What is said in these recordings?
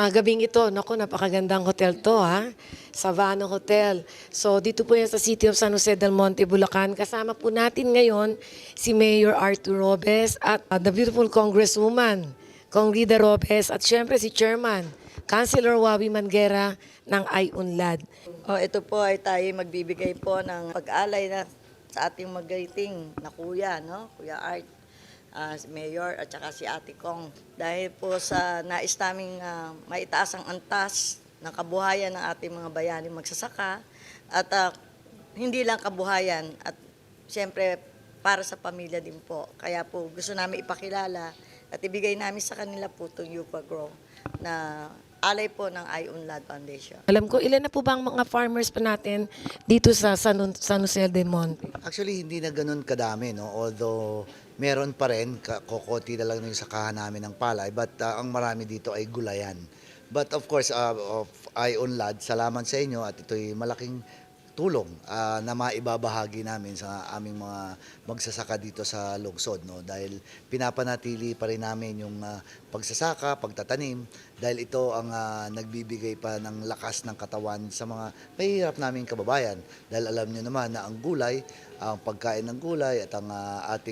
Gabing ito, naku, napakagandang hotel to ha. Savano Hotel. So dito po yan sa City of San Jose del Monte, Bulacan. Kasama po natin ngayon si Mayor Arthur Robes at the beautiful Congresswoman, Kong Rida Robes, at syempre si Chairman, Councilor Wawi Manguera ng Ay-Unlad. Ito po ay tayo magbibigay po ng pag-alay na sa ating magating na kuya, no? Kuya Art, si Mayor at saka si Ate Kong. Dahil po sa nais naming maitaas ang antas ng kabuhayan ng ating mga bayani magsasaka at hindi lang kabuhayan at siyempre para sa pamilya din po. Kaya po gusto namin ipakilala at ibigay namin sa kanila po itong Yupa Grow na alay po ng Ay-Unlad Foundation. Alam ko, ilan na po ba ang mga farmers pa natin dito sa San Jose del Monte? Actually, hindi na ganun kadami, no? Although, meron pa rin, kokoti na lang yung sakahan namin ng palay, but ang marami dito ay gulayan. But of course, of Ay-Unlad, salamat sa inyo at ito'y malaking tulong na maibabahagi namin sa aming mga magsasaka dito sa lungsod, no? Dahil pinapanatili pa rin namin yung pagsasaka, pagtatanim, dahil ito ang nagbibigay pa ng lakas ng katawan sa mga mahihirap naming kababayan. Dahil alam nyo naman na ang gulay, ang pagkain ng gulay at ang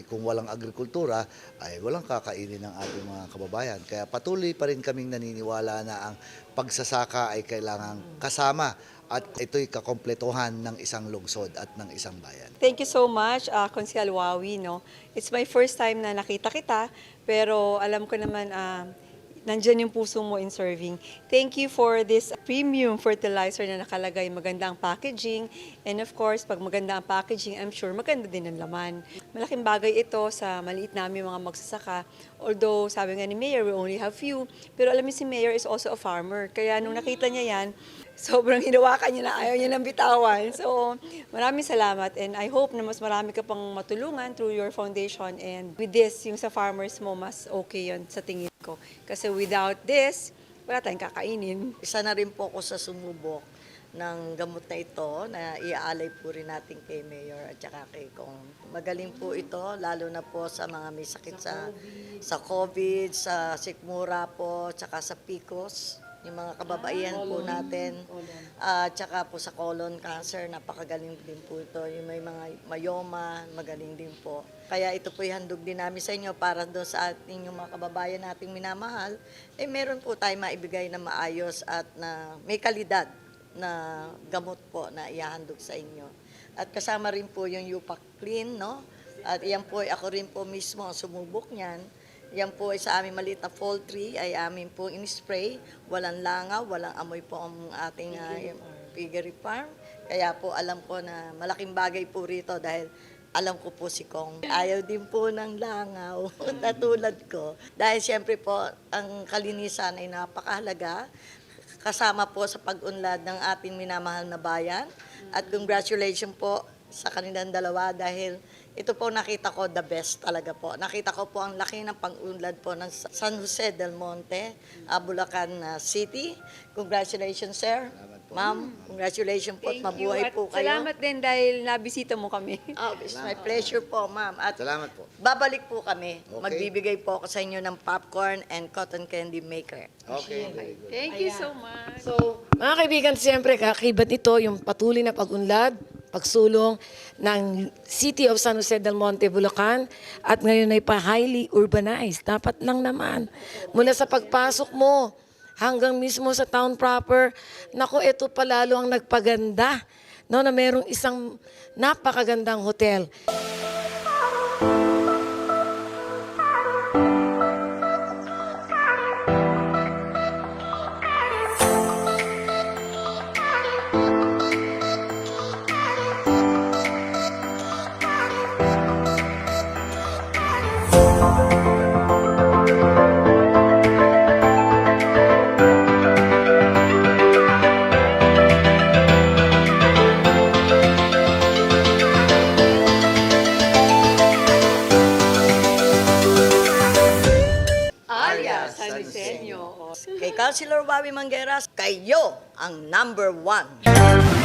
kung walang agrikultura ay walang kakainin ng ating mga kababayan. Kaya patuloy pa rin kaming naniniwala na ang pagsasaka ay kailangang kasama at ito'y kakompletuhan ng isang lungsod at ng isang bayan. Thank you so much, Konsehal Wawi. No? It's my first time na nakita kita, pero alam ko naman nandyan yung puso mo in serving. Thank you for this premium fertilizer na nakalagay. Maganda ang packaging. And of course, pag maganda ang packaging, I'm sure maganda din ang laman. Malaking bagay ito sa maliit namin mga magsasaka. Although, sabi nga ni Mayor, we only have few. Pero alam niyo si Mayor is also a farmer. Kaya nung nakita niya yan, sobrang hinawakan niya na ayaw niya nang bitawan. So, maraming salamat and I hope na mas marami ka pang matulungan through your foundation and with this, yung sa farmers mo, mas okay yun sa tingin ko. Kasi without this, wala tayong kakainin. Isa na rin po ako sa sumubok ng gamot na ito na iaalay po rin natin kay Mayor at saka kay Kong. Magaling po ito, lalo na po sa mga may sakit sa COVID, sa sikmura po, tsaka sa PCOS. Yung mga kababaihan po natin, tsaka po sa colon cancer, napakagaling din po ito. Yung may mga myoma, magaling din po. Kaya ito po handog din namin sa inyo para doon sa ating yung mga kababayan nating minamahal, meron po tayo maibigay na maayos at na may kalidad na gamot po na ihahandog sa inyo. At kasama rin po yung Yupak Clean, no? At iyan po, ako rin po mismo ang sumubok niyan. Yan po ay sa aming maliit na poultry ay amin po in-spray. Walang langaw, walang amoy po ang ating piggery farm. Kaya po alam ko na malaking bagay po rito dahil alam ko po si Kong. Ayaw din po ng langaw na tulad ko. Dahil siyempre po ang kalinisan ay napakahalaga. Kasama po sa pag-unlad ng ating minamahal na bayan. At congratulations po sa kanilang dalawa dahil ito po nakita ko the best talaga po. Nakita ko po ang laki ng pag-unlad po ng San Jose del Monte, Bulacan City. Congratulations, sir. Ma'am, congratulations po at mabuhay po kayo. Salamat din dahil nabisita mo kami. It's my pleasure po, ma'am. At Salamat po. babalik po kami. Okay. Magbibigay po ako sa inyo ng popcorn and cotton candy maker. Okay, very good. Thank you so much. So, mga kaibigan, siyempre, kakibat nito yung patuloy na pag-unlad, pagsulong ng City of San Jose del Monte, Bulacan, at ngayon ay pa-highly urbanized. Dapat lang naman. Mula sa pagpasok mo hanggang mismo sa town proper, naku, ito pa lalo ang nagpaganda, no, na merong isang napakagandang hotel. San Joseño. Kay Councilor Wawi Manguera, kayo ang #1.